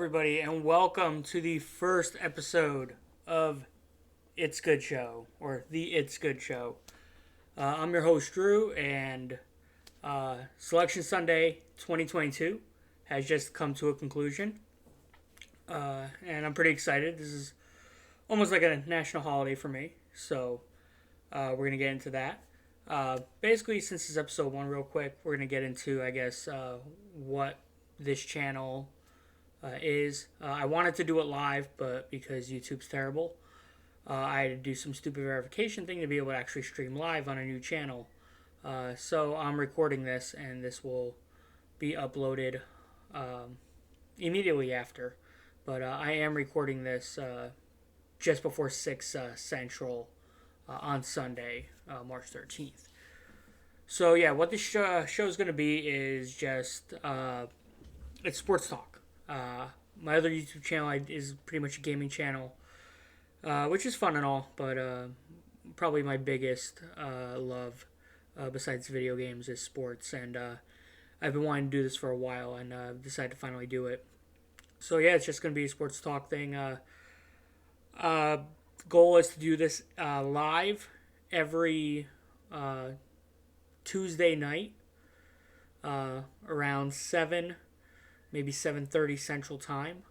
everybody, and welcome to the first episode of It's Good Show, or The It's Good Show. I'm your host, Drew, and Selection Sunday 2022 has just come to a conclusion. And I'm pretty excited. This is almost like a national holiday for me, so we're going to get into that. Basically, since this is episode 1, real quick, we're going to get into, what this channel is. I wanted to do it live, but because YouTube's terrible, I had to do some stupid verification thing to be able to actually stream live on a new channel. So I'm recording this, and this will be uploaded immediately after. But I am recording this just before 6 Central on Sunday, March 13th. So yeah, what this show is going to be is just it's sports talk. My other YouTube channel is pretty much a gaming channel, which is fun and all, but probably my biggest love besides video games is sports, and I've been wanting to do this for a while, and decided to finally do it. So yeah, it's just going to be a sports talk thing. Goal is to do this live every Tuesday night around 7, maybe 7:30 Central Time,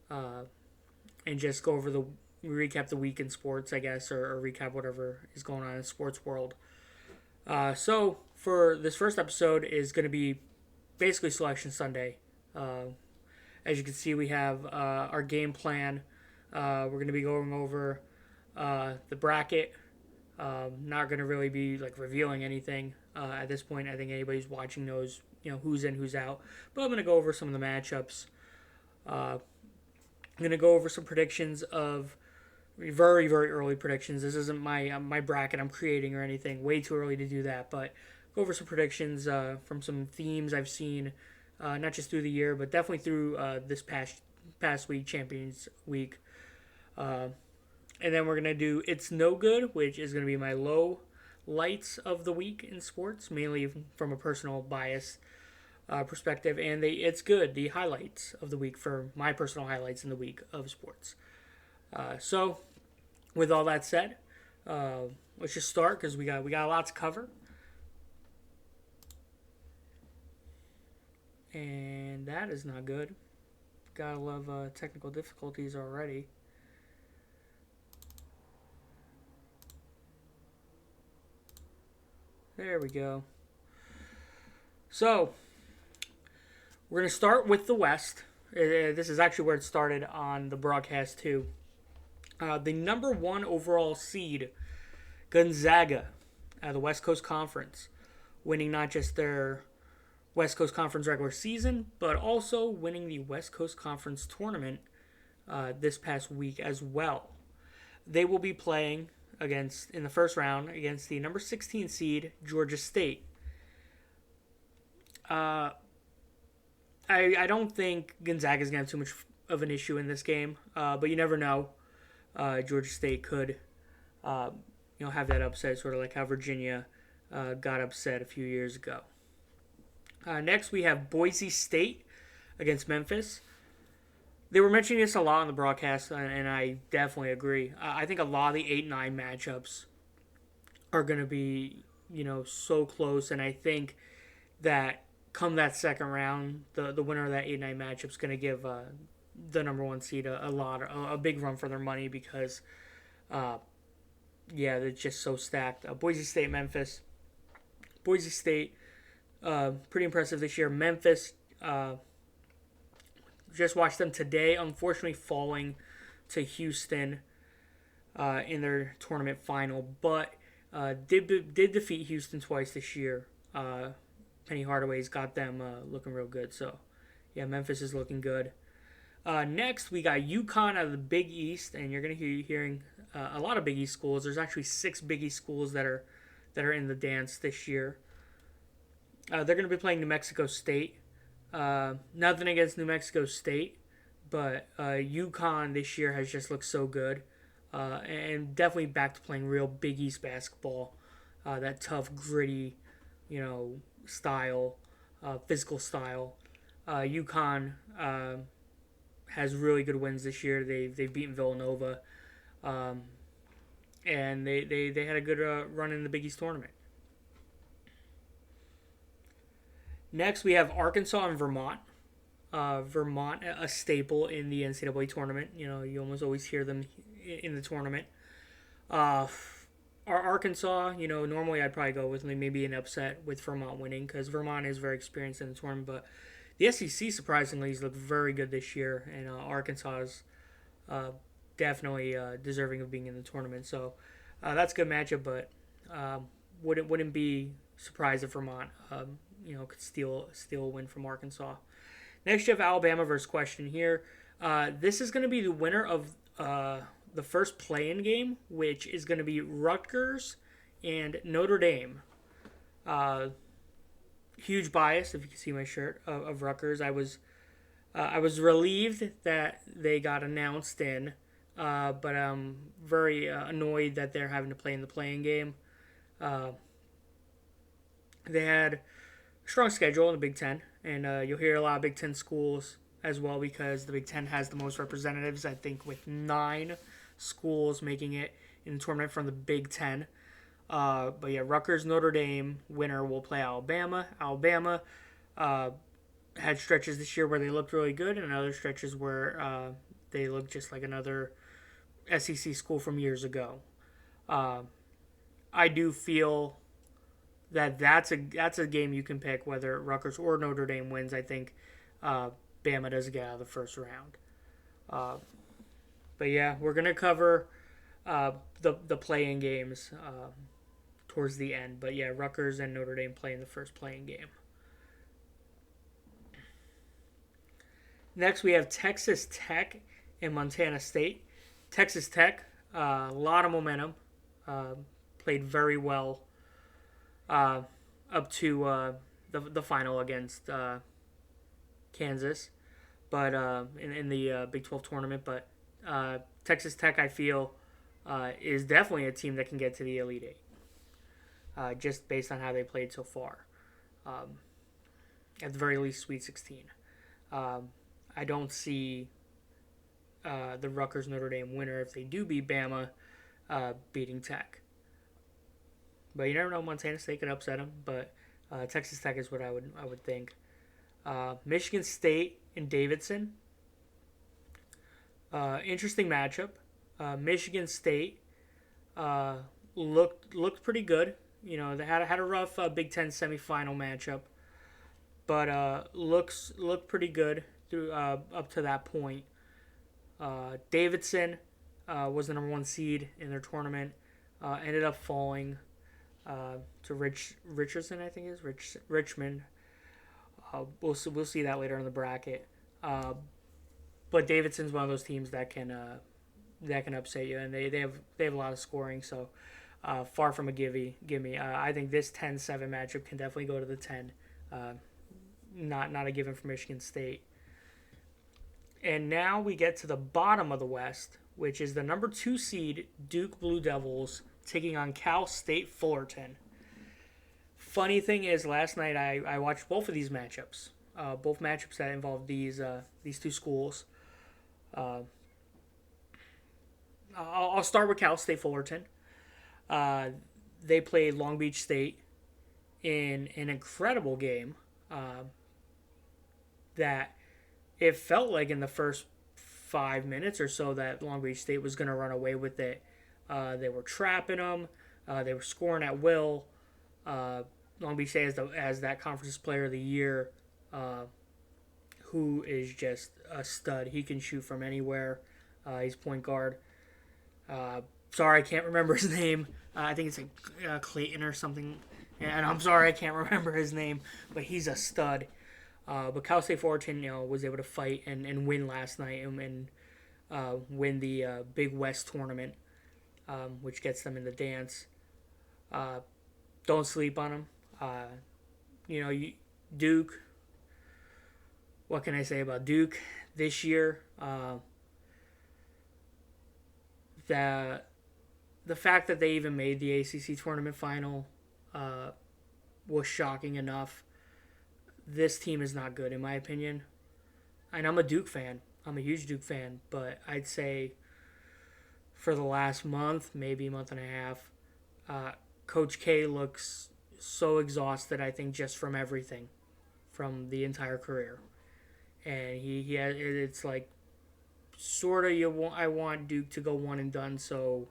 and just go over recap the week in sports, I guess, or recap whatever is going on in the sports world. So for this first episode is going to be basically Selection Sunday. As you can see, we have our game plan. We're going to be going over the bracket. Not going to really be revealing anything at this point. I think anybody who's watching knows who's in, who's out. But I'm going to go over some of the matchups. I'm going to go over some predictions of very, very early predictions. This isn't my bracket I'm creating or anything. Way too early to do that. But go over some predictions from some themes I've seen, not just through the year, but definitely through this past week, Champions Week. And then we're going to do It's No Good, which is going to be my low lights of the week in sports, mainly from a personal bias perspective, and It's Good, the highlights of the week for my personal highlights in the week of sports. So, with all that said, let's just start because we got a lot to cover. And that is not good. Gotta love technical difficulties already. There we go. So, we're going to start with the West. This is actually where it started on the broadcast, too. The number 1 overall seed, Gonzaga, out of the West Coast Conference, winning not just their West Coast Conference regular season, but also winning the West Coast Conference tournament this past week as well. They will be playing in the first round against the number 16 seed, Georgia State. I don't think Gonzaga is going to have too much of an issue in this game, but you never know. Georgia State could, have that upset, sort of like how Virginia got upset a few years ago. Next, we have Boise State against Memphis. They were mentioning this a lot on the broadcast, and I definitely agree. I think a lot of the 8-9 matchups are going to be, so close, and I think that come that second round, the winner of that 8-9 matchup is going to give the number 1 seed a big run for their money because, they're just so stacked. Boise State, Memphis. Boise State, pretty impressive this year. Memphis, just watched them today, unfortunately falling to Houston in their tournament final, but did defeat Houston twice this year. Penny Hardaway's got them looking real good. So, yeah, Memphis is looking good. Next, we got Yukon out of the Big East, and you're going to be hearing a lot of Big East schools. There's actually 6 Big East schools that are in the dance this year. They're going to be playing New Mexico State. Nothing against New Mexico State, but Yukon this year has just looked so good, and definitely back to playing real Big East basketball. That tough, gritty, style, physical style. Yukon has really good wins this year. They've beaten Villanova, and they had a good run in the Big East tournament. Next, we have Arkansas and Vermont. Vermont, a staple in the NCAA tournament. You almost always hear them in the tournament. Arkansas, normally I'd probably go with maybe an upset with Vermont winning because Vermont is very experienced in the tournament. But the SEC surprisingly has looked very good this year, and Arkansas is definitely deserving of being in the tournament. So that's a good matchup, but wouldn't be surprised if Vermont could steal a win from Arkansas. Next, you have Alabama versus question here. This is going to be the winner of the first play-in game, which is going to be Rutgers and Notre Dame. Huge bias, if you can see my shirt, of Rutgers. I was relieved that they got announced in, but I'm very annoyed that they're having to play in the play-in game. They had a strong schedule in the Big Ten, and you'll hear a lot of Big Ten schools as well because the Big Ten has the most representatives, I think, with 9 schools making it in the tournament from the Big Ten. But yeah, Rutgers, Notre Dame winner will play Alabama. Alabama had stretches this year where they looked really good and other stretches where they looked just like another SEC school from years ago. I do feel that that's a game you can pick whether Rutgers or Notre Dame wins. I think Bama doesn't get out of the first round. But yeah, we're gonna cover the play-in games towards the end. But yeah, Rutgers and Notre Dame play in the first play-in game. Next, we have Texas Tech and Montana State. Texas Tech, a lot of momentum, played very well up to the final against Kansas, but in the Big 12 tournament. But Texas Tech, I feel, is definitely a team that can get to the Elite Eight, just based on how they played so far. At the very least, Sweet 16. I don't see the Rutgers Notre Dame winner, if they do beat Bama, beating Tech. But you never know, Montana State could upset them. But Texas Tech is what I would think. Michigan State and Davidson. Interesting matchup. Michigan State looked pretty good. They had a rough Big Ten semifinal matchup, but looked pretty good through up to that point. Davidson was the number 1 seed in their tournament. Ended up falling to Richardson, I think it is Richmond. We'll see that later in the bracket. But Davidson's one of those teams that can upset you, and they have a lot of scoring. So far from a gimme. I think this 10-7 matchup can definitely go to the 10. Not a given for Michigan State. And now we get to the bottom of the West, which is the number 2 seed Duke Blue Devils taking on Cal State Fullerton. Funny thing is, last night I watched both of these matchups, both matchups that involved these 2 schools. I'll start with Cal State Fullerton. They played Long Beach State in an incredible game that it felt like in the first 5 minutes or so that Long Beach State was going to run away with it. They were trapping them. They were scoring at will. Long Beach State as that conference player of the year, who is just a stud. He can shoot from anywhere. He's point guard. Sorry, I can't remember his name. I think it's like Clayton or something. And I'm sorry, I can't remember his name, but he's a stud. But Cal State Fullerton, was able to fight and win last night and win the Big West tournament, which gets them in the dance. Don't sleep on them. Duke. What can I say about Duke this year? The fact that they even made the ACC tournament final was shocking enough. This team is not good, in my opinion. And I'm a Duke fan. I'm a huge Duke fan, but I'd say for the last month, maybe a month and a half, Coach K looks so exhausted, I think, just from everything, from the entire career. And he has, it's like, sort of, I want Duke to go one and done so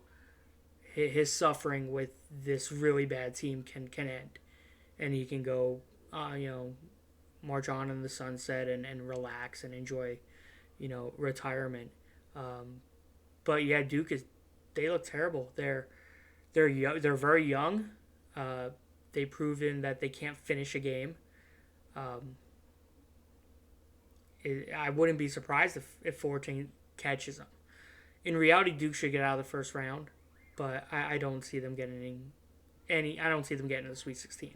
his suffering with this really bad team can end. And he can go, march on in the sunset and relax and enjoy, retirement. But yeah, they look terrible. They're young, they're very young. They've proven that they can't finish a game. I wouldn't be surprised if 14 catches them. In reality, Duke should get out of the first round, but I don't see them getting any. I don't see them getting to the Sweet 16.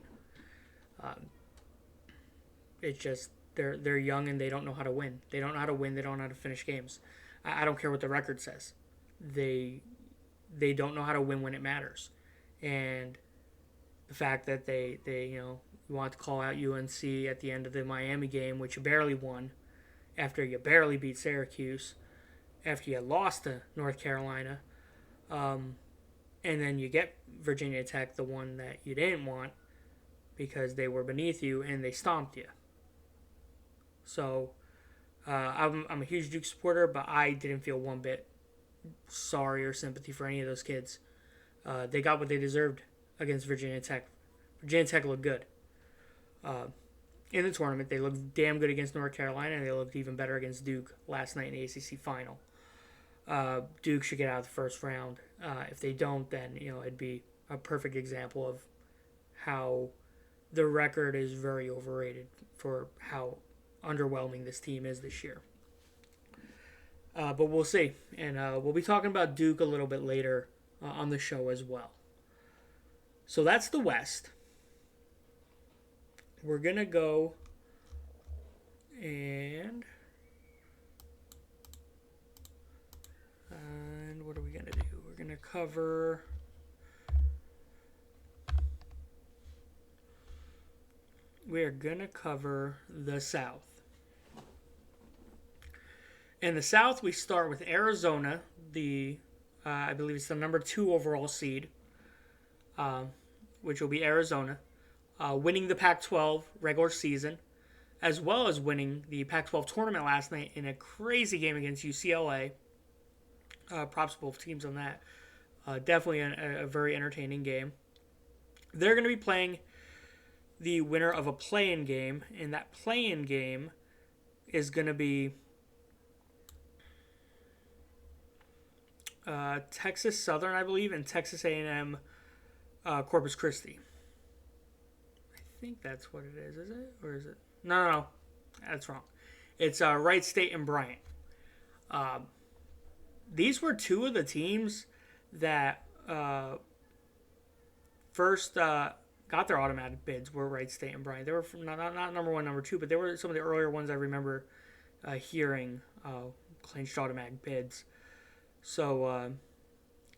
It's just they're young and they don't know how to win. They don't know how to win. They don't know how to finish games. I don't care what the record says. They don't know how to win when it matters, and the fact that they want to call out UNC at the end of the Miami game, which you barely won, after you barely beat Syracuse, after you lost to North Carolina, and then you get Virginia Tech, the one that you didn't want because they were beneath you and they stomped you. So I'm a huge Duke supporter, but I didn't feel one bit sorry or sympathy for any of those kids. They got what they deserved against Virginia Tech. Virginia Tech looked good. In the tournament, they looked damn good against North Carolina, and they looked even better against Duke last night in the ACC final. Duke should get out of the first round. If they don't, then it'd be a perfect example of how the record is very overrated for how underwhelming this team is this year. But we'll see, and we'll be talking about Duke a little bit later on the show as well. So that's the West. We're going to go and what are we going to do? We're going to cover the South. In the South, we start with Arizona, I believe it's the number 2 overall seed, which will be Arizona. Winning the Pac-12 regular season, as well as winning the Pac-12 tournament last night in a crazy game against UCLA. Props to both teams on that. Definitely a very entertaining game. They're going to be playing the winner of a play-in game, and that play-in game is going to be Texas Southern, I believe, and Texas A&M Corpus Christi. I think that's what it is it? Or is it? No, that's wrong. It's Wright State and Bryant. These were two of the teams that first got their automatic bids were Wright State and Bryant. They were from, not number 1, number 2, but they were some of the earlier ones I remember hearing clinched automatic bids. So,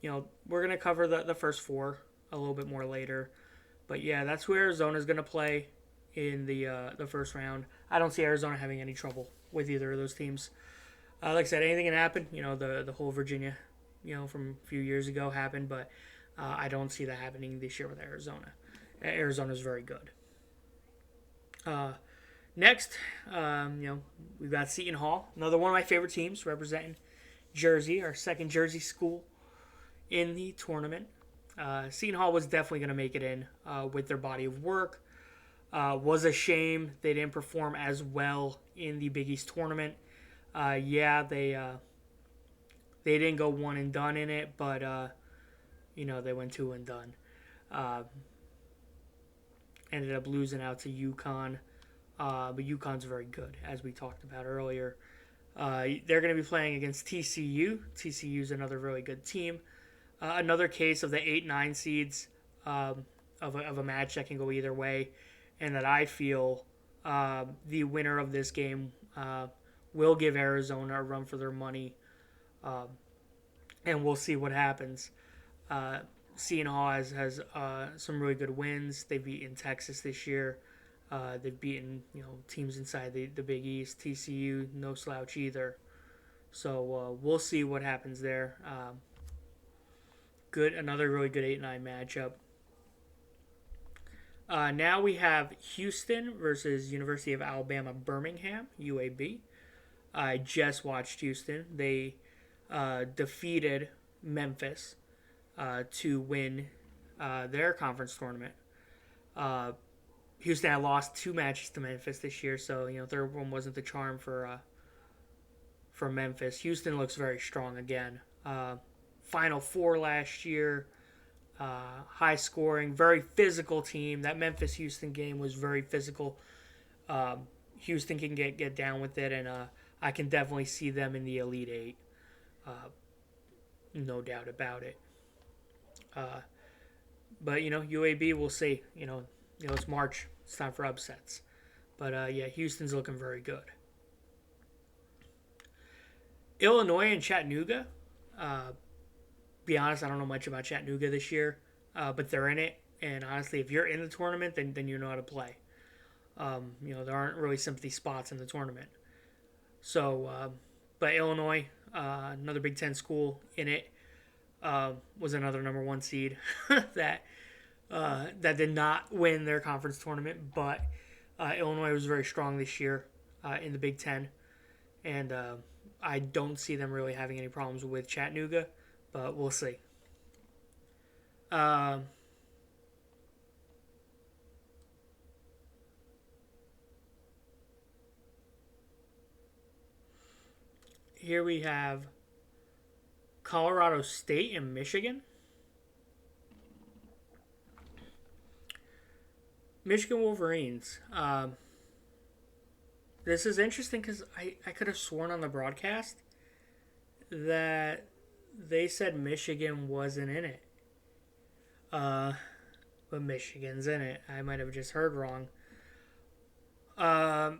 we're going to cover the first 4 a little bit more later. But yeah, that's who Arizona's going to play in the first round. I don't see Arizona having any trouble with either of those teams. Like I said, anything can happen. The whole Virginia, from a few years ago happened, but I don't see that happening this year with Arizona. Arizona's very good. Next, we've got Seton Hall, another one of my favorite teams representing Jersey, our second Jersey school in the tournament. Seton Hall was definitely going to make it in with their body of work. Was a shame they didn't perform as well in the Big East tournament. They didn't go one and done in it, but they went 2 and done. Ended up losing out to Yukon, but Yukon's very good, as we talked about earlier. They're going to be playing against TCU. TCU's another really good team. Another case of the 8-9 seeds of a match that can go either way, and that I feel the winner of this game will give Arizona a run for their money, and we'll see what happens. Seton Hall has some really good wins. They've beaten Texas this year. They've beaten teams inside the Big East. TCU, no slouch either. So we'll see what happens there. Another really good 8-9 matchup. Now we have Houston versus University of Alabama Birmingham, UAB. I just watched Houston. They defeated Memphis to win their conference tournament. Houston had lost 2 matches to Memphis this year, so third one wasn't the charm for Memphis. Houston looks very strong again. Final 4 last year. High scoring, very physical team. That Memphis-Houston game was very physical. Houston can get down with it, and I can definitely see them in the Elite Eight. No doubt about it. But UAB, we'll see. It's March. It's time for upsets. But Houston's looking very good. Illinois and Chattanooga. Be honest, I don't know much about Chattanooga this year, but they're in it. And honestly, if you're in the tournament, then you know how to play. There aren't really sympathy spots in the tournament. So, but Illinois, another Big Ten school in it, was another number 1 seed that did not win their conference tournament. But Illinois was very strong this year in the Big Ten, and I don't see them really having any problems with Chattanooga. But we'll see. Here we have Colorado State and Michigan. Michigan Wolverines. This is interesting because I could have sworn on the broadcast that they said Michigan wasn't in it. But Michigan's in it. I might have just heard wrong.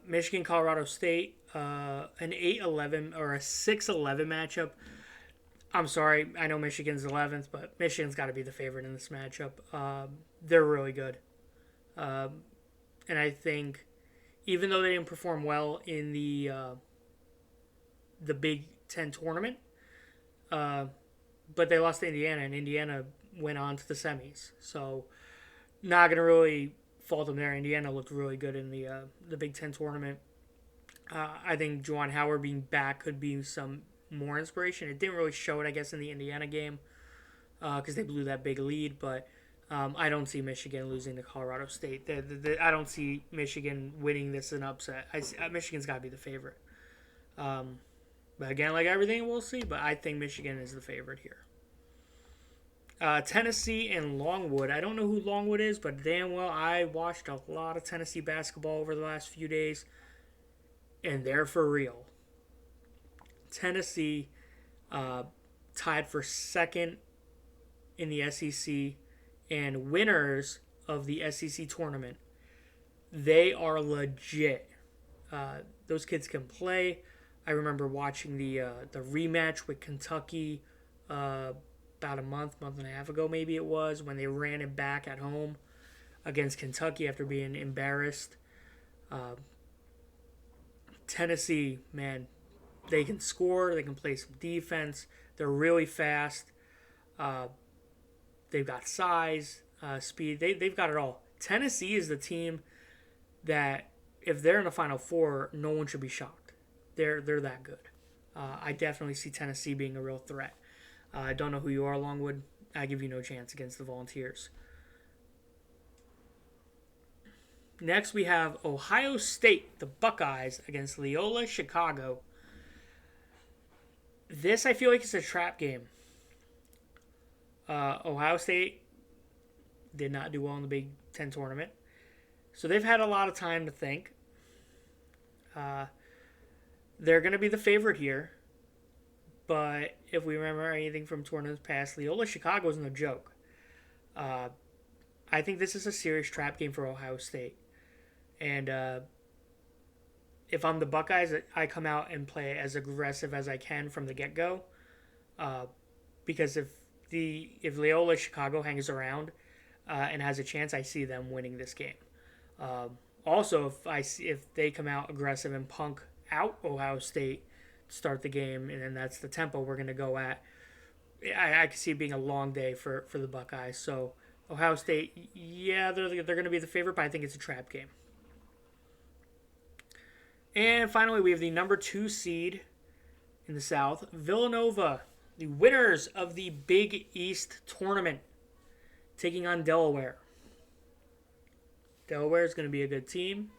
Michigan, Colorado State, an 8-11 or a 6-11 matchup. I'm sorry, I know Michigan's 11th, but Michigan's got to be the favorite in this matchup. They're really good. And I think even though they didn't perform well in the Big Ten tournament, but they lost to Indiana, and Indiana went on to the semis. So, not going to really fault them there. Indiana looked really good in the Big Ten tournament. I think Juwan Howard being back could be some more inspiration. It didn't really show it, I guess, in the Indiana game because they blew that big lead. But I don't see Michigan losing to Colorado State. I don't see Michigan winning this an upset. Michigan's got to be the favorite. But again, like everything, we'll see. But I think Michigan is the favorite here. Tennessee and Longwood. I don't know who Longwood is, but damn well I watched a lot of Tennessee basketball over the last few days. And they're for real. Tennessee tied for second in the SEC and winners of the SEC tournament. They are legit. Those kids can play. I remember watching the rematch with Kentucky about a month and a half ago, maybe it was, when they ran it back at home against Kentucky after being embarrassed. Tennessee, man, they can score. They can play some defense. They're really fast. They've got size, speed. They've got it all. Tennessee is the team that, if they're in the Final Four, no one should be shocked. They're that good. I definitely see Tennessee being a real threat. I don't know who you are, Longwood. I give you no chance against the Volunteers. Next, we have Ohio State, the Buckeyes, against Loyola Chicago. This, I feel like, is a trap game. Ohio State did not do well in the Big Ten tournament, so they've had a lot of time to think. They're going to be the favorite here, but if we remember anything from tournaments past, Loyola Chicago is no joke. I think this is a serious trap game for Ohio State. And if I'm the Buckeyes, I come out and play as aggressive as I can from the get-go. Because if Loyola Chicago hangs around and has a chance, I see them winning this game. Also, if they come out aggressive and punk out Ohio State start the game, and then that's the tempo we're going to go at. I can see it being a long day for the Buckeyes. So Ohio State, yeah, they're going to be the favorite, but I think it's a trap game. And finally, we have the number 2 seed in the South, Villanova, the winners of the Big East tournament, taking on Delaware. Delaware is going to be a good team.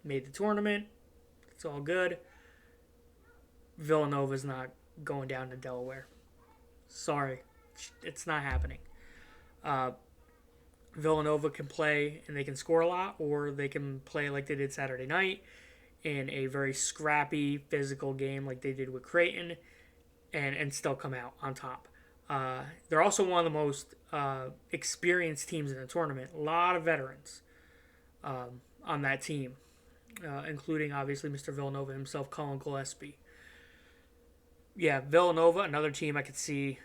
Made the tournament. It's all good. Villanova's not going down to Delaware. Sorry. It's not happening. Villanova can play and they can score a lot, or they can play like they did Saturday night in a very scrappy, physical game like they did with Creighton and still come out on top. They're also one of the most experienced teams in the tournament. A lot of veterans on that team, including, obviously, Mr. Villanova himself, Colin Gillespie. Yeah, Villanova, another team I could see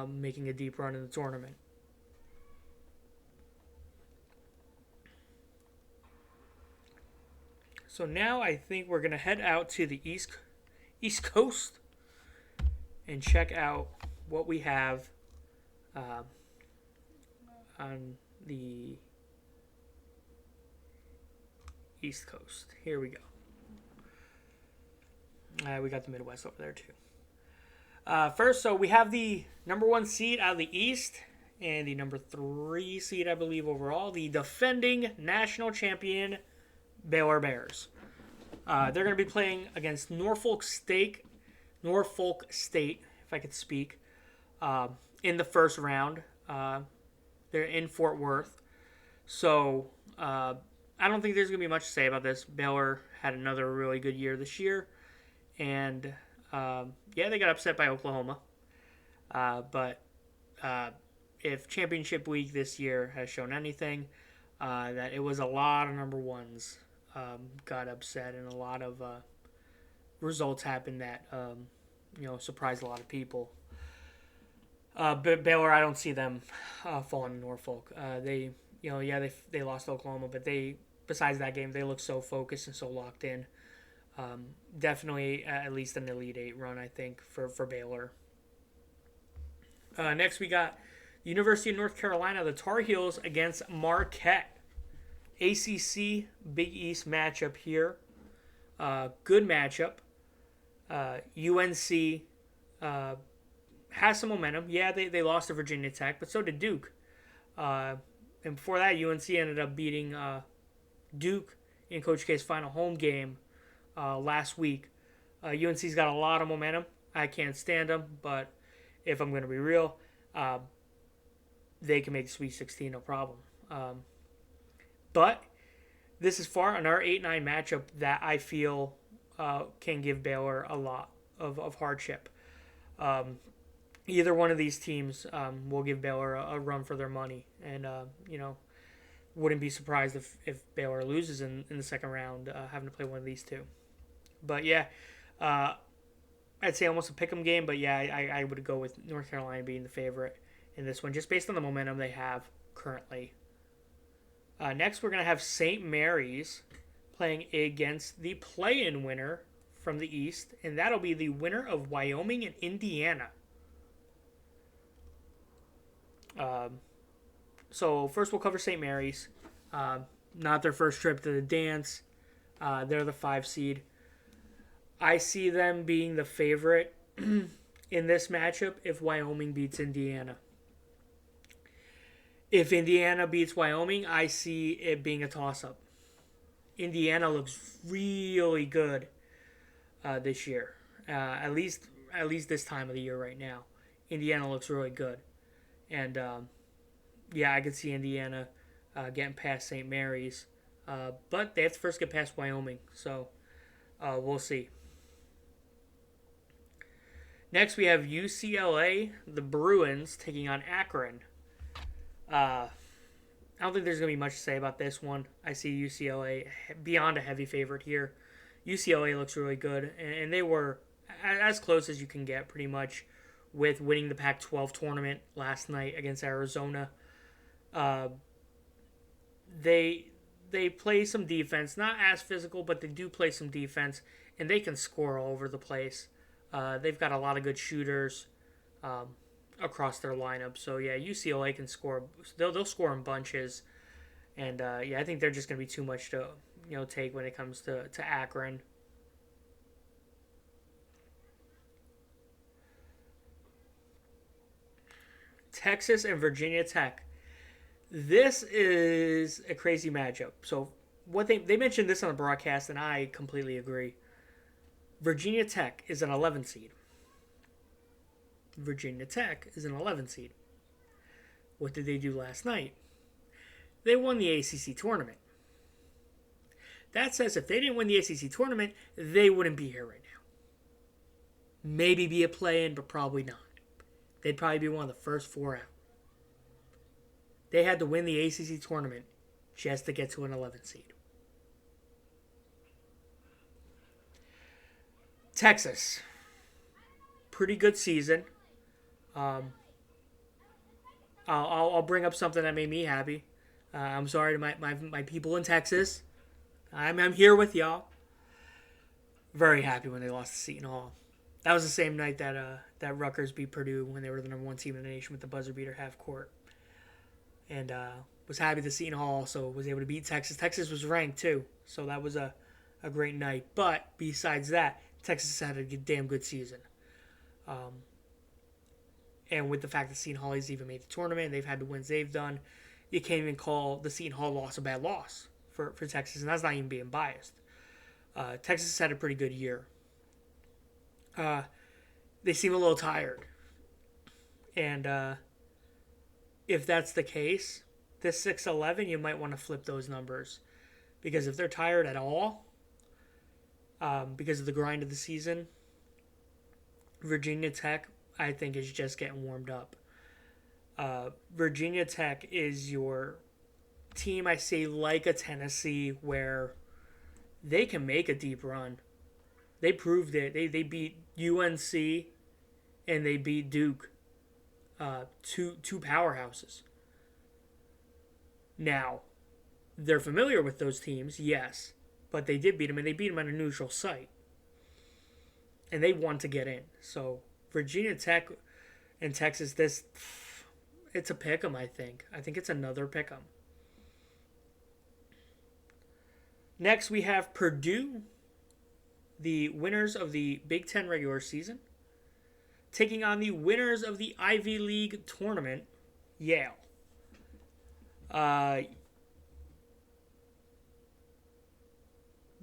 making a deep run in the tournament. So now I think we're going to head out to the East Coast and check out what we have on the East Coast. Here we go. We got the Midwest over there too. First, so we have the number 1 seed out of the East and the number 3 seed, I believe, overall, the defending national champion Baylor Bears. They're going to be playing against Norfolk State, if I could speak, in the first round. They're in Fort Worth. So I don't think there's going to be much to say about this. Baylor had another really good year this year. And, they got upset by Oklahoma. But if championship week this year has shown anything, that it was a lot of number 1s got upset, and a lot of results happened that surprised a lot of people. But Baylor, I don't see them falling to Norfolk. They lost to Oklahoma, but besides that game, they look so focused and so locked in. Definitely at least an Elite 8 run, I think, for Baylor. Next, we got University of North Carolina, the Tar Heels against Marquette. ACC Big East matchup here. Good matchup. UNC has some momentum. Yeah, they lost to Virginia Tech, but so did Duke. And before that, UNC ended up beating Duke in Coach K's final home game last week. UNC's got a lot of momentum. I can't stand them, but if I'm going to be real, they can make the Sweet 16, no problem. But this is far another 8-9 matchup that I feel can give Baylor a lot of hardship. Either one of these teams will give Baylor a run for their money. And, wouldn't be surprised if Baylor loses in the second round, having to play one of these two. But, yeah, I'd say almost a pick'em game. But, yeah, I would go with North Carolina being the favorite in this one, just based on the momentum they have currently. Next, we're going to have St. Mary's playing against the play-in winner from the East, and that'll be the winner of Wyoming and Indiana. So first we'll cover St. Mary's. Not their first trip to the dance. They're the 5 seed. I see them being the favorite in this matchup if Wyoming beats Indiana. If Indiana beats Wyoming, I see it being a toss-up. Indiana looks really good this year. At least this time of the year right now. Indiana looks really good. And, I could see Indiana getting past St. Mary's. But they have to first get past Wyoming. So, we'll see. Next, we have UCLA, the Bruins, taking on Akron. I don't think there's going to be much to say about this one. I see UCLA beyond a heavy favorite here. UCLA looks really good, and they were as close as you can get pretty much with winning the Pac-12 tournament last night against Arizona. They play some defense, not as physical, but they do play some defense, and they can score all over the place. They've got a lot of good shooters across their lineup. So yeah, UCLA can score. They'll score in bunches, and yeah, I think they're just going to be too much to take when it comes to Akron. Texas and Virginia Tech. This is a crazy matchup. So what they mentioned this on the broadcast, and I completely agree. Virginia Tech is an 11 seed. Virginia Tech is an 11 seed. What did they do last night? They won the ACC tournament. That says if they didn't win the ACC tournament, they wouldn't be here right now. Maybe be a play-in, but probably not. They'd probably be one of the first 4 out. They had to win the ACC tournament just to get to an 11 seed. Texas. Pretty good season. I'll bring up something that made me happy. I'm sorry to my people in Texas. I'm here with y'all. Very happy when they lost to Seton Hall. That was the same night that Rutgers beat Purdue when they were the number 1 team in the nation with the buzzer beater half court. And was happy that Seton Hall also was able to beat Texas. Texas was ranked too, so that was a great night. But besides that, Texas had a damn good season. And with the fact that Seton Hall has even made the tournament, they've had the wins they've done, you can't even call the Seton Hall loss a bad loss for Texas, and that's not even being biased. Texas had a pretty good year. They seem a little tired. And if that's the case, this 6-11, you might want to flip those numbers. Because if they're tired at all, because of the grind of the season, Virginia Tech, I think, is just getting warmed up. Virginia Tech is your team, I say, like a Tennessee, where they can make a deep run. They proved it. They beat UNC and they beat Duke, two powerhouses. Now, they're familiar with those teams, yes, but they did beat them, and they beat them at a neutral site. And they want to get in. So Virginia Tech and Texas, it's a pick 'em, I think. I think it's another pick 'em. Next, we have Purdue, the winners of the Big Ten regular season, taking on the winners of the Ivy League tournament, Yale.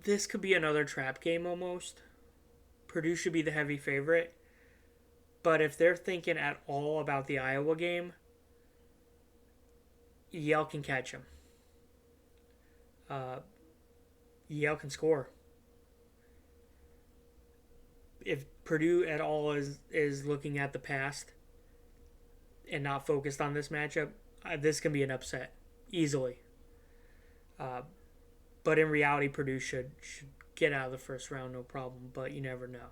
This could be another trap game almost. Purdue should be the heavy favorite. But if they're thinking at all about the Iowa game, Yale can catch them. Yale can score. If Purdue at all is looking at the past and not focused on this matchup, this can be an upset easily. But in reality, Purdue should get out of the first round, no problem. But you never know.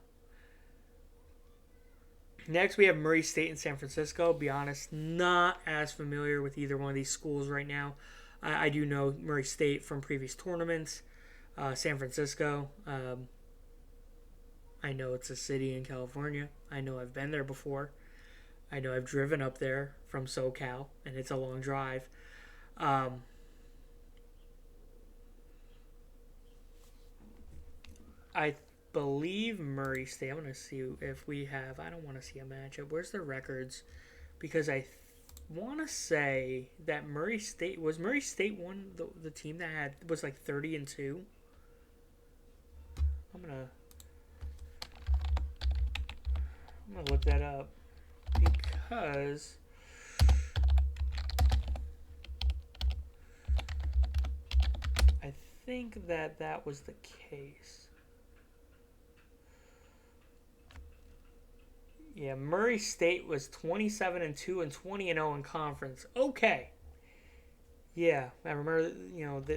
Next, we have Murray State and San Francisco. Be honest, not as familiar with either one of these schools right now. I do know Murray State from previous tournaments. San Francisco, I know it's a city in California. I know I've been there before. I know I've driven up there from SoCal, and it's a long drive. I believe Murray State. I'm going to see if we have. I don't want to see a matchup. Where's the records? Because I want to say that Murray State was one the team that was like 30-2. I'm gonna look that up because I think that was the case. Yeah, Murray State was 27-2 and 20-0 in conference. Okay. Yeah, I remember.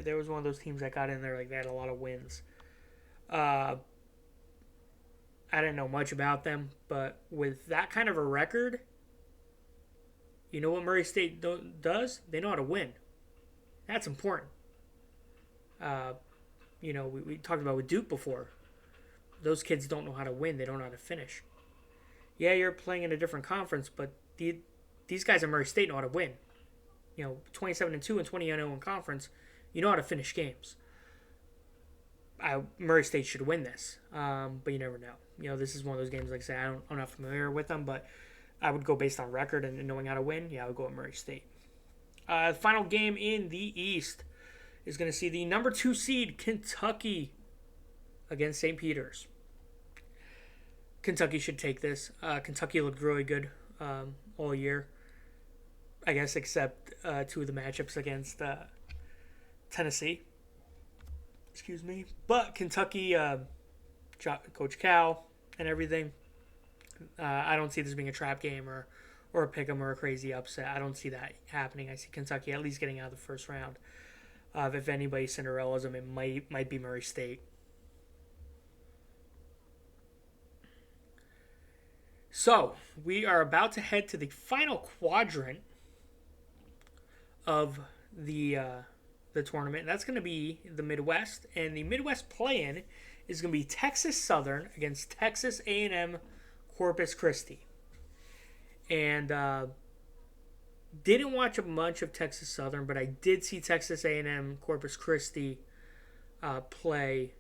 There was one of those teams that got in there like they had a lot of wins. I didn't know much about them, but with that kind of a record, you know what Murray State does? They know how to win. That's important. We talked about with Duke before. Those kids don't know how to win. They don't know how to finish. Yeah, you're playing in a different conference, but these guys at Murray State know how to win. 27-2 and 20-0 in conference. You know how to finish games. Murray State should win this, but you never know. This is one of those games, like I say, I'm not familiar with them, but I would go based on record and knowing how to win. Yeah, I would go at Murray State. The final game in the East is going to see the number 2 seed Kentucky against St. Peter's. Kentucky should take this. Kentucky looked really good all year, I guess, except 2 of the matchups against Tennessee. Excuse me. But Kentucky, Coach Cal and everything, I don't see this being a trap game or a pick'em or a crazy upset. I don't see that happening. I see Kentucky at least getting out of the first round. If anybody's Cinderellism, it might be Murray State. So, we are about to head to the final quadrant of the tournament. That's going to be the Midwest, and the Midwest play-in is going to be Texas Southern against Texas A&M Corpus Christi. And didn't watch a bunch of Texas Southern, but I did see Texas A&M Corpus Christi play.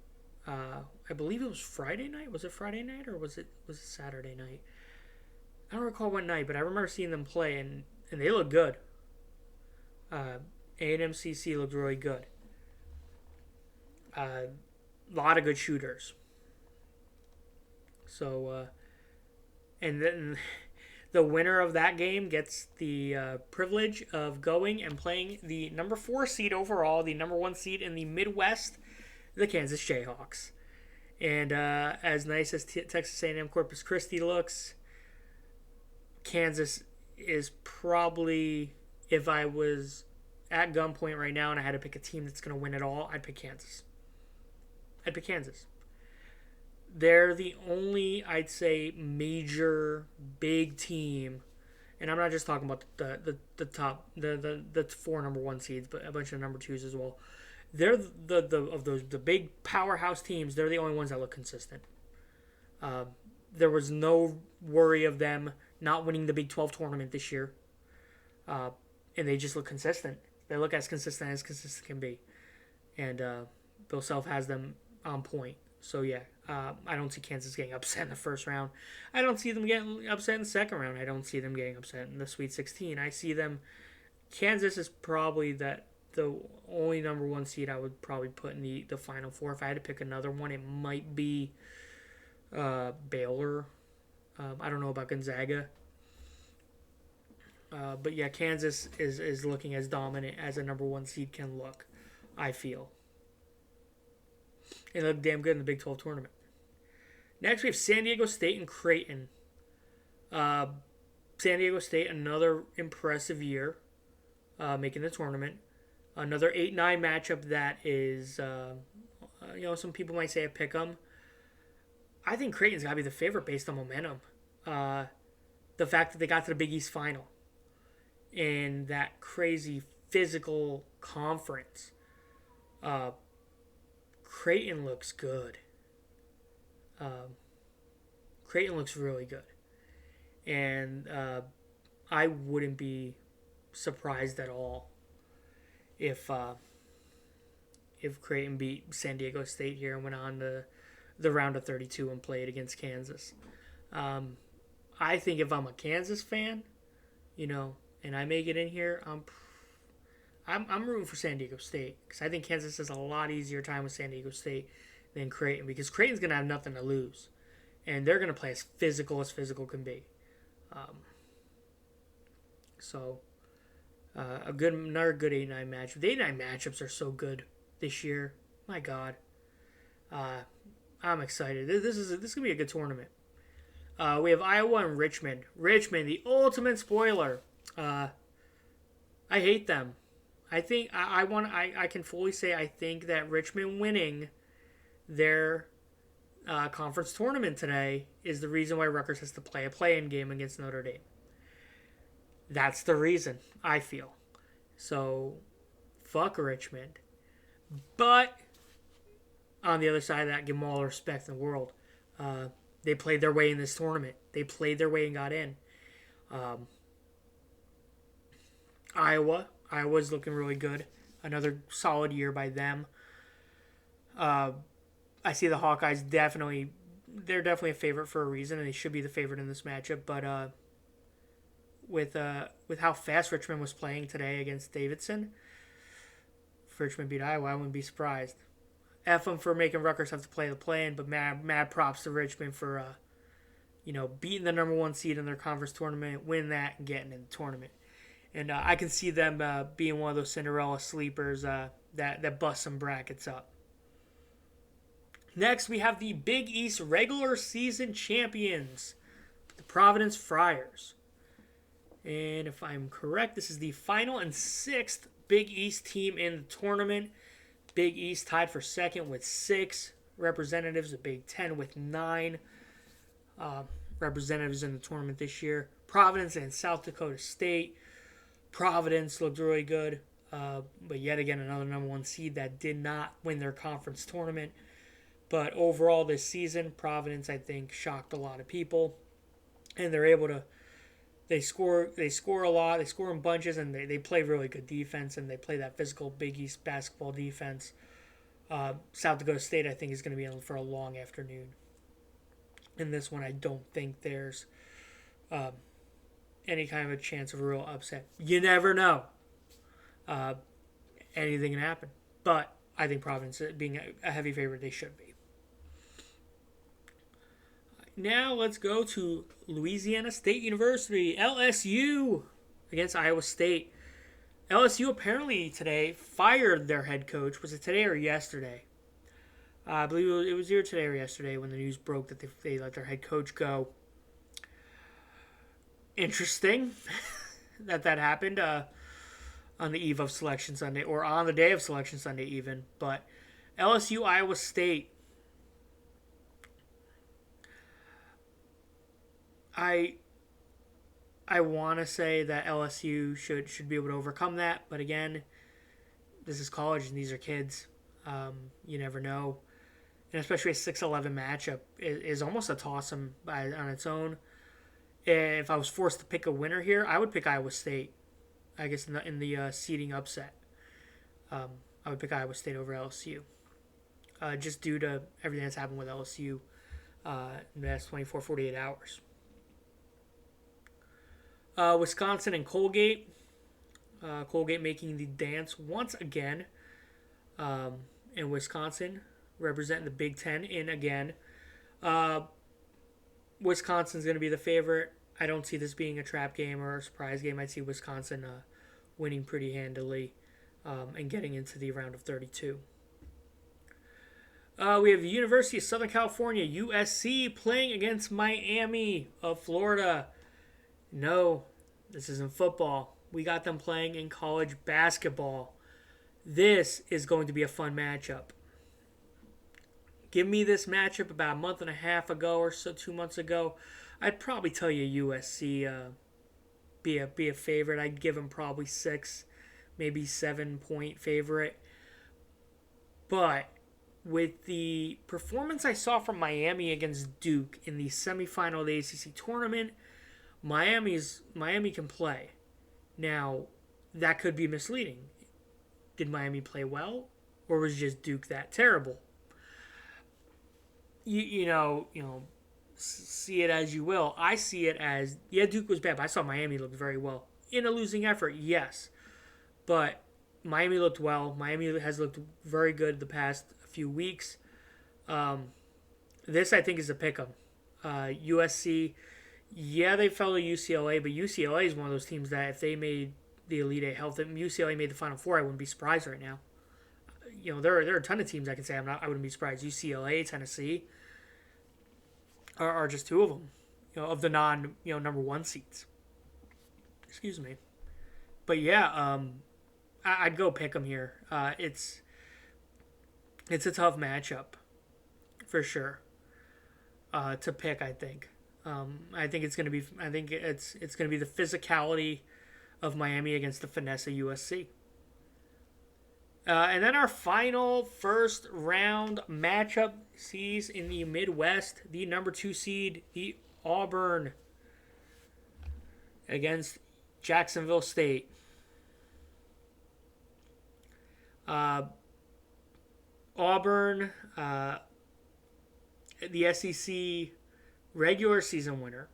I believe it was Friday night. Was it Friday night or was it Saturday night? I don't recall what night, but I remember seeing them play, and they look good. A&M CC looked really good. A lot of good shooters. So, and then the winner of that game gets the privilege of going and playing the number 4 seed overall, the number 1 seed in the Midwest, the Kansas Jayhawks. And as nice as Texas A&M Corpus Christi looks, Kansas is probably, if I was at gunpoint right now and I had to pick a team that's going to win it all, I'd pick Kansas. They're the only, I'd say, major big team, and I'm not just talking about the top, the 4 number 1 seeds, but a bunch of number 2s as well. They're the big powerhouse teams. They're the only ones that look consistent. There was no worry of them not winning the Big 12 tournament this year, and they just look consistent. They look as consistent can be, and Bill Self has them on point. So yeah, I don't see Kansas getting upset in the first round. I don't see them getting upset in the second round. I don't see them getting upset in the Sweet 16. I see them. Kansas is probably the only number 1 seed I would probably put in the Final Four. If I had to pick another one, it might be Baylor. I don't know about Gonzaga. But yeah, Kansas is looking as dominant as a number 1 seed can look, I feel. And look damn good in the Big 12 tournament. Next, we have San Diego State and Creighton. San Diego State, another impressive year making the tournament. Another 8-9 matchup that is, some people might say a pick-em. I think Creighton's got to be the favorite based on momentum. The fact that they got to the Big East final in that crazy physical conference. Creighton looks good. Creighton looks really good. And I wouldn't be surprised at all if Creighton beat San Diego State here and went on to the round of 32 and played against Kansas. I think if I'm a Kansas fan, and I make it in here, I'm rooting for San Diego State because I think Kansas has a lot easier time with San Diego State than Creighton because Creighton's going to have nothing to lose, and they're going to play as physical can be. Another good 8-9 match. The 8-9 matchups are so good this year. My God, I'm excited. This is going to be a good tournament. We have Iowa and Richmond. Richmond, the ultimate spoiler. I hate them. I think I can fully say I think that Richmond winning their conference tournament today is the reason why Rutgers has to play a play-in game against Notre Dame. That's the reason, I feel. So, fuck Richmond. But, on the other side of that, give them all the respect in the world. They played their way in this tournament. They played their way and got in. Um, Iowa's looking really good. Another solid year by them. I see the Hawkeyes they're definitely a favorite for a reason, and they should be the favorite in this matchup. But with how fast Richmond was playing today against Davidson, if Richmond beat Iowa, I wouldn't be surprised. F them for making Rutgers have to play the play-in, but mad props to Richmond for beating the number 1 seed in their conference tournament, win that, and getting in the tournament. And I can see them being one of those Cinderella sleepers that bust some brackets up. Next, we have the Big East regular season champions, the Providence Friars. And if I'm correct, this is the final and 6th Big East team in the tournament. Big East tied for second with 6 representatives. The Big Ten with 9 representatives in the tournament this year. Providence and South Dakota State. Providence looked really good, but yet again another number 1 seed that did not win their conference tournament. But overall this season, Providence, I think, shocked a lot of people. And they're able to they score a lot, they score in bunches, and they play really good defense, and they play that physical Big East basketball defense. South Dakota State, I think, is going to be in for a long afternoon. In this one, I don't think there's any kind of a chance of a real upset. You never know. Anything can happen. But I think Providence, being a heavy favorite, they should be. Now let's go to Louisiana State University, LSU, against Iowa State. LSU apparently today fired their head coach. Was it today or yesterday? I believe it was either today or yesterday when the news broke that they let their head coach go. Interesting that happened on the eve of Selection Sunday, or on the day of Selection Sunday even. But LSU, Iowa State. I want to say that LSU should be able to overcome that, but again, this is college and these are kids. You never know. And especially a 6-11 matchup is almost a toss-em on its own. If I was forced to pick a winner here, I would pick Iowa State. I guess in the seeding upset, I would pick Iowa State over LSU, just due to everything that's happened with LSU in the last 24, 48 hours. Wisconsin and Colgate. Colgate making the dance once again. And Wisconsin representing the Big Ten in again. Wisconsin's going to be the favorite. I don't see this being a trap game or a surprise game. I see Wisconsin winning pretty handily and getting into the round of 32. We have the University of Southern California, USC, playing against Miami of Florida. No, this isn't football. We got them playing in college basketball. This is going to be a fun matchup. Give me this matchup about a month and a half ago or so, 2 months ago. I'd probably tell you USC be a favorite. I'd give them probably 6, maybe 7-point favorite. But with the performance I saw from Miami against Duke in the semifinal of the ACC tournament, Miami can play. Now, that could be misleading. Did Miami play well, or was just Duke that terrible? You know, see it as you will. I see it as, yeah, Duke was bad, but I saw Miami look very well. In a losing effort, yes. But Miami looked well. Miami has looked very good the past few weeks. This, I think, is a pick-em. USC, yeah, they fell to UCLA, but UCLA is one of those teams that if they made the Elite Eight, if UCLA made the Final Four, I wouldn't be surprised right now. You know, there are a ton of teams I can say I wouldn't be surprised. UCLA, Tennessee are just two of them, of the number 1 seeds. Excuse me. But yeah, I'd go pick them here. It's a tough matchup for sure to pick. I think it's gonna be. I think it's gonna be the physicality of Miami against the finesse of USC. And then our final first round matchup sees in the Midwest, the number 2 seed, the Auburn, against Jacksonville State. Auburn, the SEC regular season winner,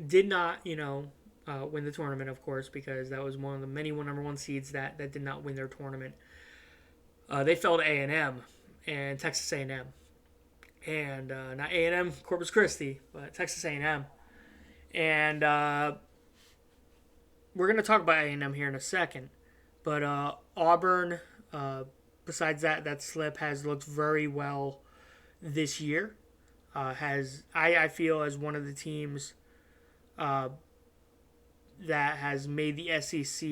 did not, win the tournament, of course, because that was one of the many number 1 seeds that did not win their tournament. They fell to A&M and Texas A&M. And not A&M Corpus Christi, but Texas A&M. And we're going to talk about A&M here in a second. But Auburn, besides that slip, has looked very well this year. I feel as one of the teams that has made the SEC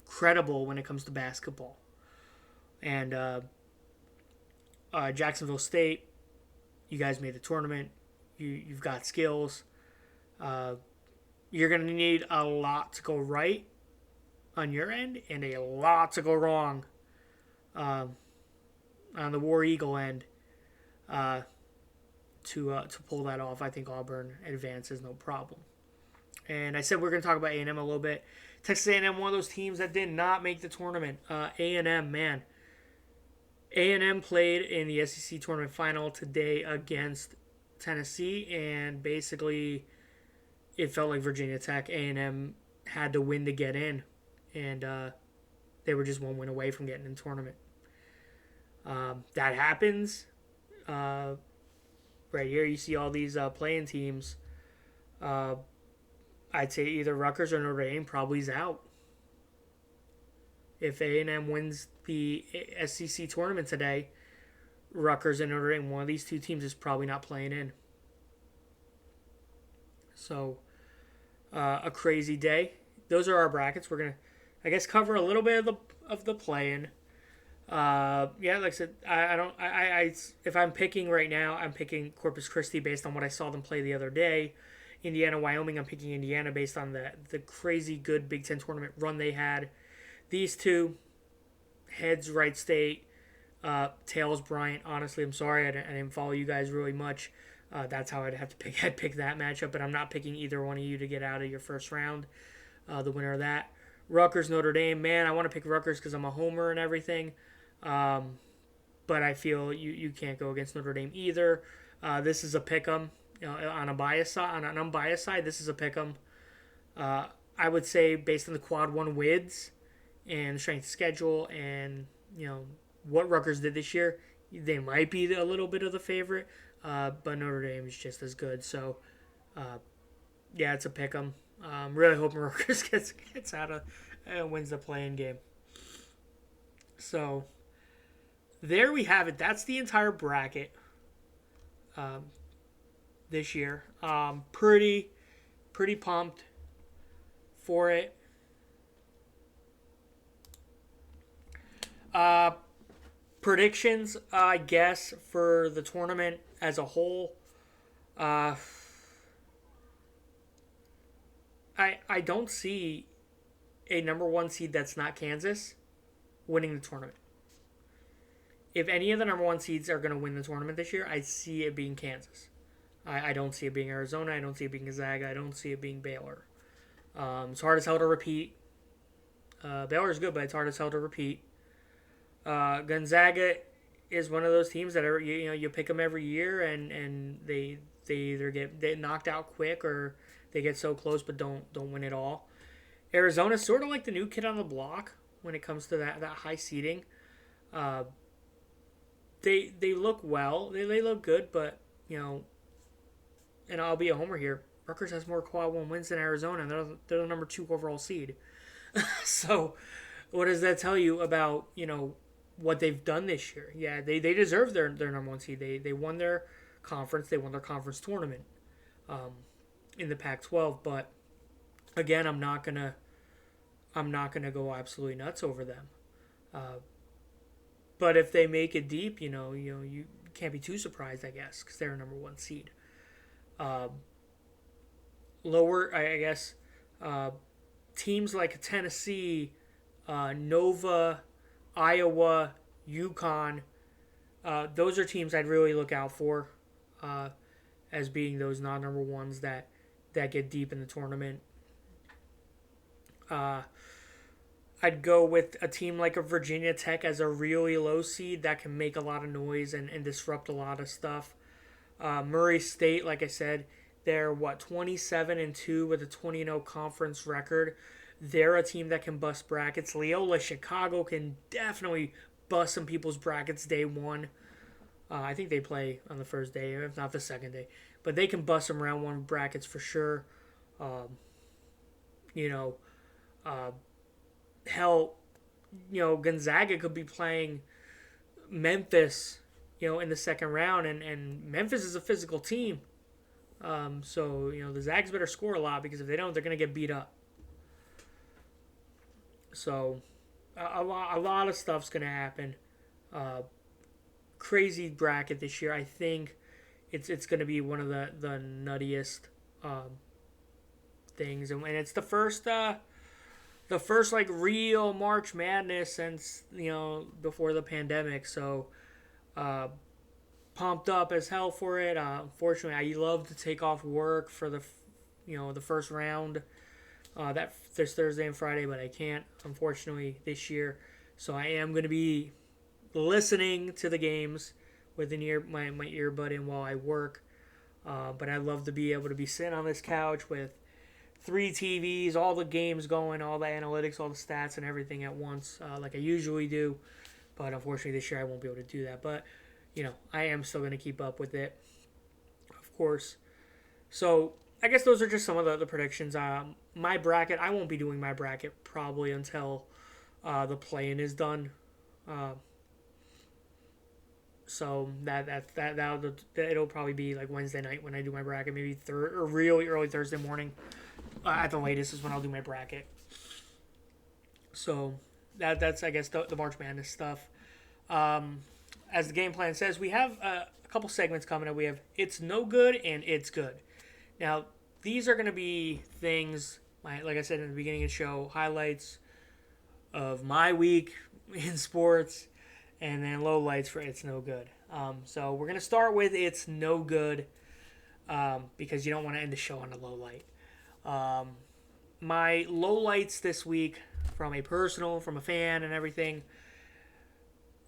credible when it comes to basketball. And Jacksonville State, you guys made the tournament. You've got skills. You're going to need a lot to go right on your end and a lot to go wrong on the War Eagle end to pull that off. I think Auburn advances no problem. And I said we're going to talk about A&M a little bit. Texas A&M, one of those teams that did not make the tournament. A&M, man. A&M played in the SEC tournament final today against Tennessee, and basically it felt like Virginia Tech. A&M had to win to get in, and they were just one win away from getting in the tournament. That happens. Right here you see all these playing teams. I'd say either Rutgers or Notre Dame probably is out. If A&M wins the SEC tournament today, Rutgers and Notre Dame, one of these two teams is probably not playing in. So, a crazy day. Those are our brackets. We're gonna, I guess, cover a little bit of the play-in. Like I said, if I'm picking right now, I'm picking Corpus Christi based on what I saw them play the other day. Indiana, Wyoming, I'm picking Indiana based on the crazy good Big Ten tournament run they had. These two, heads Wright State, tails Bryant. Honestly, I'm sorry I didn't follow you guys really much. That's how I'd have to pick. I'd pick that matchup, but I'm not picking either one of you to get out of your first round. The winner of that, Rutgers, Notre Dame. Man, I want to pick Rutgers because I'm a homer and everything, but I feel you can't go against Notre Dame either. This is a pick'em. On an unbiased side, this is a pick'em. I would say based on the quad one wids and the strength of schedule and what Rutgers did this year, they might be a little bit of the favorite, but Notre Dame is just as good. So, it's a pick'em. Really hoping Rutgers gets out of wins the play-in game. So there we have it. That's the entire bracket this year. Pretty pumped for it. Predictions, I guess, for the tournament as a whole. I don't see a number one seed that's not Kansas winning the tournament. If any of the number one seeds are going to win the tournament this year, I see it being Kansas. I don't see it being Arizona. I don't see it being Gonzaga. I don't see it being Baylor. It's hard as hell to repeat. Baylor's good, but it's hard as hell to repeat. Gonzaga is one of those teams that are, you pick them every year and they either get knocked out quick or they get so close but don't win it all. Arizona's sort of like the new kid on the block when it comes to that high seeding. They look well. They look good, but and I'll be a homer here. Rutgers has more quad one wins than Arizona, and they're the number 2 overall seed. So, what does that tell you about what they've done this year? Yeah, they deserve their number 1 seed. They won their conference. They won their conference tournament in the Pac-12. But again, I'm not gonna go absolutely nuts over them. But if they make it deep, you can't be too surprised, I guess, because they're a number 1 seed. Lower, I guess, teams like Tennessee, Nova, Iowa, Yukon, those are teams I'd really look out for as being those non-number ones that get deep in the tournament. I'd go with a team like a Virginia Tech as a really low seed that can make a lot of noise and disrupt a lot of stuff. Murray State, like I said, they're 27-2 with a 20-0 conference record. They're a team that can bust brackets. Loyola Chicago can definitely bust some people's brackets day one. I think they play on the first day, if not the second day. But they can bust some round one brackets for sure. Hell, Gonzaga could be playing Memphis, in the second round. And Memphis is a physical team. So the Zags better score a lot because if they don't, they're going to get beat up. So a lot of stuff's going to happen. Crazy bracket this year. I think it's going to be one of the nuttiest things, and it's the first like real March Madness since before the pandemic. So pumped up as hell for it. Unfortunately, I love to take off work for the first round this Thursday and Friday, but I can't, unfortunately, this year. So I am going to be listening to the games with my earbud in while I work. But I'd love to be able to be sitting on this couch with 3 TVs, all the games going, all the analytics, all the stats, and everything at once, like I usually do. But unfortunately, this year I won't be able to do that. But, I am still going to keep up with it, of course. So I guess those are just some of the predictions. My bracket, I won't be doing my bracket probably until the play-in is done. So it'll probably be like Wednesday night when I do my bracket, maybe or really early Thursday morning. At the latest is when I'll do my bracket. So that's I guess the March Madness stuff. As the game plan says, we have a couple segments coming up. We have It's No Good and It's Good. Now, these are going to be things, like I said in the beginning of the show, highlights of my week in sports, and then lowlights for It's No Good. So we're going to start with It's No Good because you don't want to end the show on a low light. My lowlights this week from a fan and everything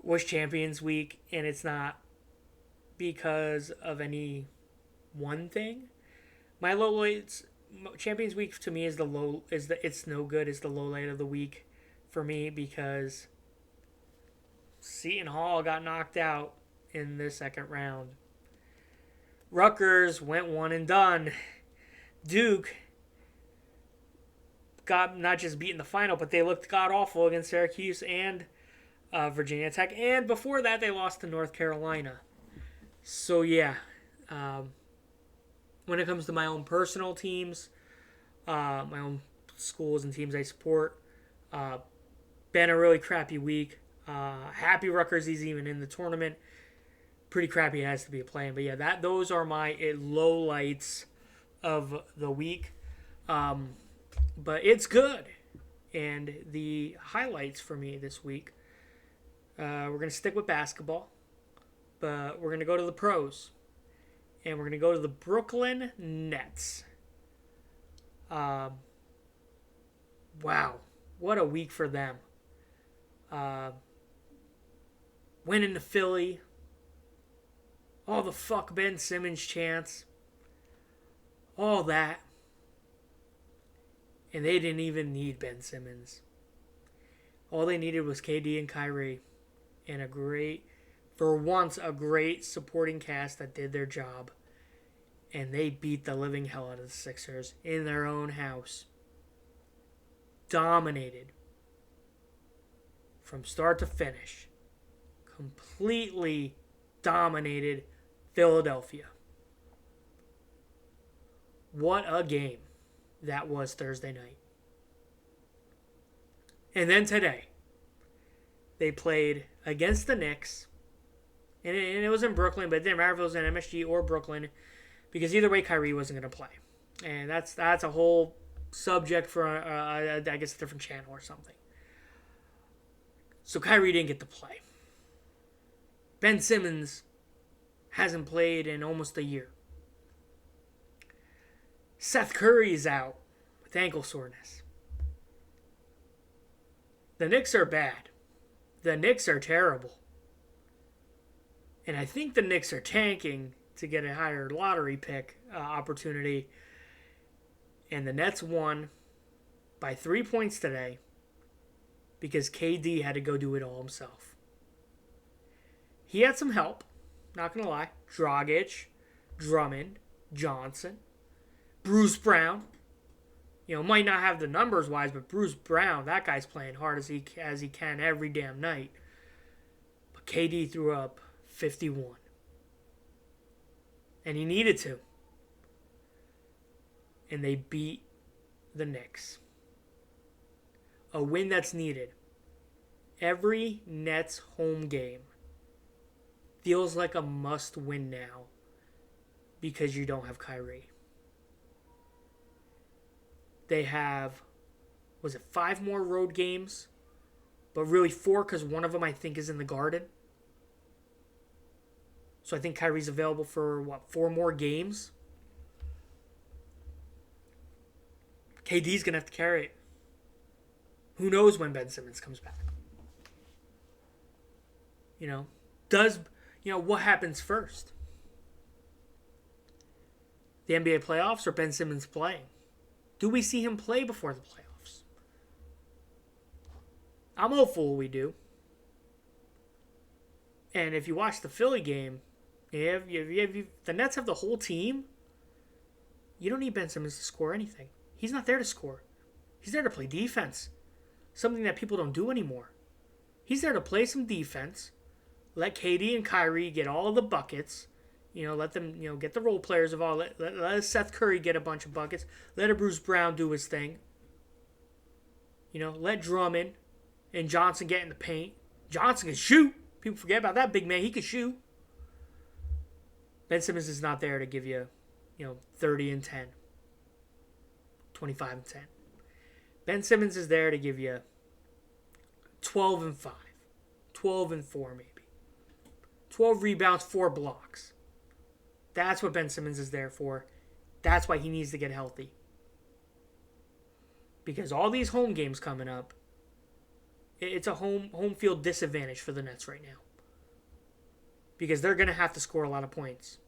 was Champions Week, and it's not because of any one thing. My lowlights, Champions Week to me is It's No Good is the low light of the week for me because Seton Hall got knocked out in the second round. Rutgers went one and done. Duke got not just beat in the final, but they looked god-awful against Syracuse and Virginia Tech. And before that, they lost to North Carolina. So, yeah. When it comes to my own personal teams, my own schools and teams I support, been a really crappy week. Happy Rutgers is even in the tournament. Pretty crappy it has to be playing. But, yeah, those are my low lights of the week. But it's good. And the highlights for me this week, we're going to stick with basketball, but we're going to go to the pros. And we're going to go to the Brooklyn Nets. Wow. What a week for them. Winning to Philly. All the fuck Ben Simmons chants. All that. And they didn't even need Ben Simmons. All they needed was KD and Kyrie. And for once, a great supporting cast that did their job. And they beat the living hell out of the Sixers in their own house. Dominated. From start to finish. Completely dominated Philadelphia. What a game that was Thursday night. And then today, they played against the Knicks. And it was in Brooklyn, but it didn't matter if it was in MSG or Brooklyn, because either way, Kyrie wasn't going to play. And that's a whole subject for, I guess, a different channel or something. So Kyrie didn't get to play. Ben Simmons hasn't played in almost a year. Seth Curry is out with ankle soreness. The Knicks are bad. The Knicks are terrible. And I think the Knicks are tanking to get a higher lottery pick opportunity. And the Nets won by 3 points today because KD had to go do it all himself. He had some help, not going to lie. Dragic, Drummond, Johnson, Bruce Brown. Might not have the numbers-wise, but Bruce Brown, that guy's playing hard as he can every damn night. But KD threw up 51. And he needed to. And they beat the Knicks. A win that's needed. Every Nets home game feels like a must-win now because you don't have Kyrie. They have, 5 more road games? But really 4 because one of them I think is in the Garden. So I think Kyrie's available for, 4 more games? KD's going to have to carry it. Who knows when Ben Simmons comes back? What happens first? The NBA playoffs or Ben Simmons playing? Do we see him play before the playoffs? I'm hopeful we do. And if you watch the Philly game, the Nets have the whole team. You don't need Ben Simmons to score anything. He's not there to score. He's there to play defense. Something that people don't do anymore. He's there to play some defense. Let KD and Kyrie get all the buckets. Let them, get the role players involved. Let Seth Curry get a bunch of buckets. Let Bruce Brown do his thing. Let Drummond and Johnson get in the paint. Johnson can shoot. People forget about that big man. He can shoot. Ben Simmons is not there to give you, 30 and 10. 25 and 10. Ben Simmons is there to give you 12 and 5. 12 and 4 maybe. 12 rebounds, 4 blocks. That's what Ben Simmons is there for. That's why he needs to get healthy. Because all these home games coming up, it's a home field disadvantage for the Nets right now. Because they're going to have to score a lot of points.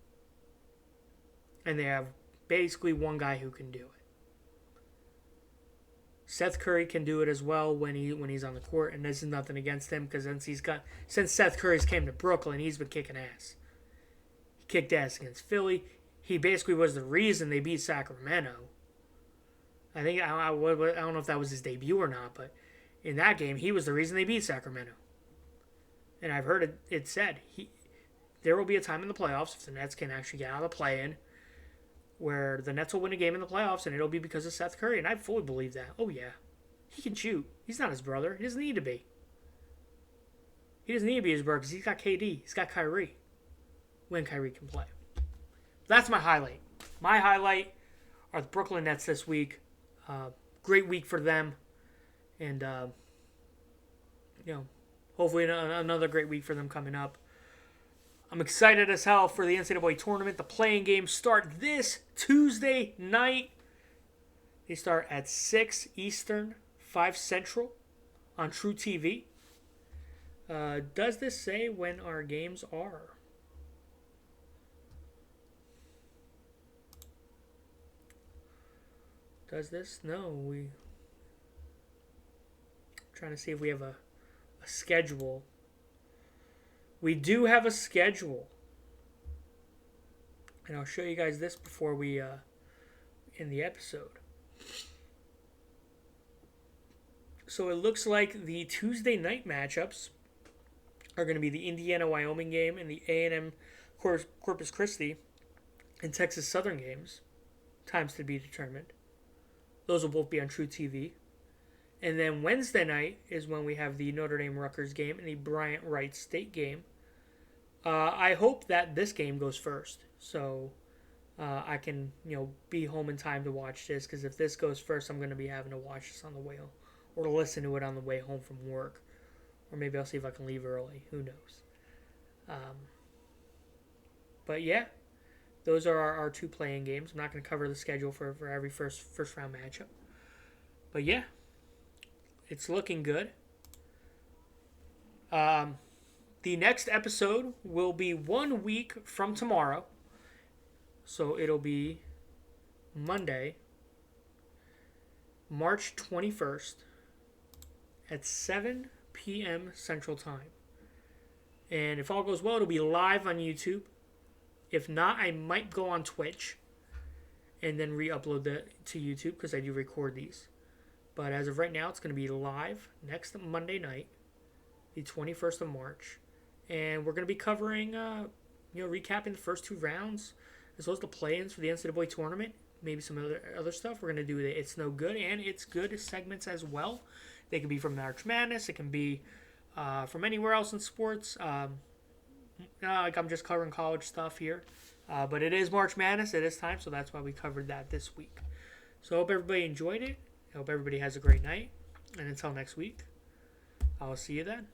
And they have basically one guy who can do it. Seth Curry can do it as well when he's on the court, and this is nothing against him because since Seth Curry's came to Brooklyn, he's been kicking ass. He kicked ass against Philly. He basically was the reason they beat Sacramento. I don't know if that was his debut or not, but in that game, he was the reason they beat Sacramento. And I've heard it said there will be a time in the playoffs if the Nets can actually get out of the play-in where the Nets will win a game in the playoffs, and it'll be because of Seth Curry, and I fully believe that. Oh, yeah. He can shoot. He's not his brother. He doesn't need to be. He doesn't need to be his brother because he's got KD. He's got Kyrie. When Kyrie can play. That's my highlight. My highlight are the Brooklyn Nets this week. Great week for them. And, hopefully another great week for them coming up. I'm excited as hell for the NCAA tournament. The playing games start this Tuesday night. They start at 6 Eastern, 5 Central on True TV. Does this say when our games are? Does this? No, I'm trying to see if we have a schedule. We do have a schedule. And I'll show you guys this before we end the episode. So it looks like the Tuesday night matchups are going to be the Indiana-Wyoming game and the A&M Corpus Christi and Texas Southern games. Times to be determined. Those will both be on True TV. And then Wednesday night is when we have the Notre Dame Rutgers game and the Bryant Wright State game. I hope that this game goes first. So I can, be home in time to watch this, because if this goes first, I'm going to be having to watch this on the way home, or listen to it on the way home from work, or maybe I'll see if I can leave early. Who knows? But yeah, those are our two playing games. I'm not going to cover the schedule for every first round matchup. But yeah, it's looking good. The next episode will be 1 week from tomorrow. So it'll be Monday, March 21st at 7 p.m. Central Time. And if all goes well, it'll be live on YouTube. If not, I might go on Twitch and then re-upload that to YouTube, because I do record these. But as of right now, it's going to be live next Monday night, the 21st of March. And we're going to be covering, recapping the first two rounds, as well as the play-ins for the NCAA tournament. Maybe some other stuff. We're going to do the It's No Good and It's Good segments as well. They can be from March Madness. It can be from anywhere else in sports. Like I'm just covering college stuff here. But it is March Madness at this time, so that's why we covered that this week. So I hope everybody enjoyed it. I hope everybody has a great night. And until next week, I'll see you then.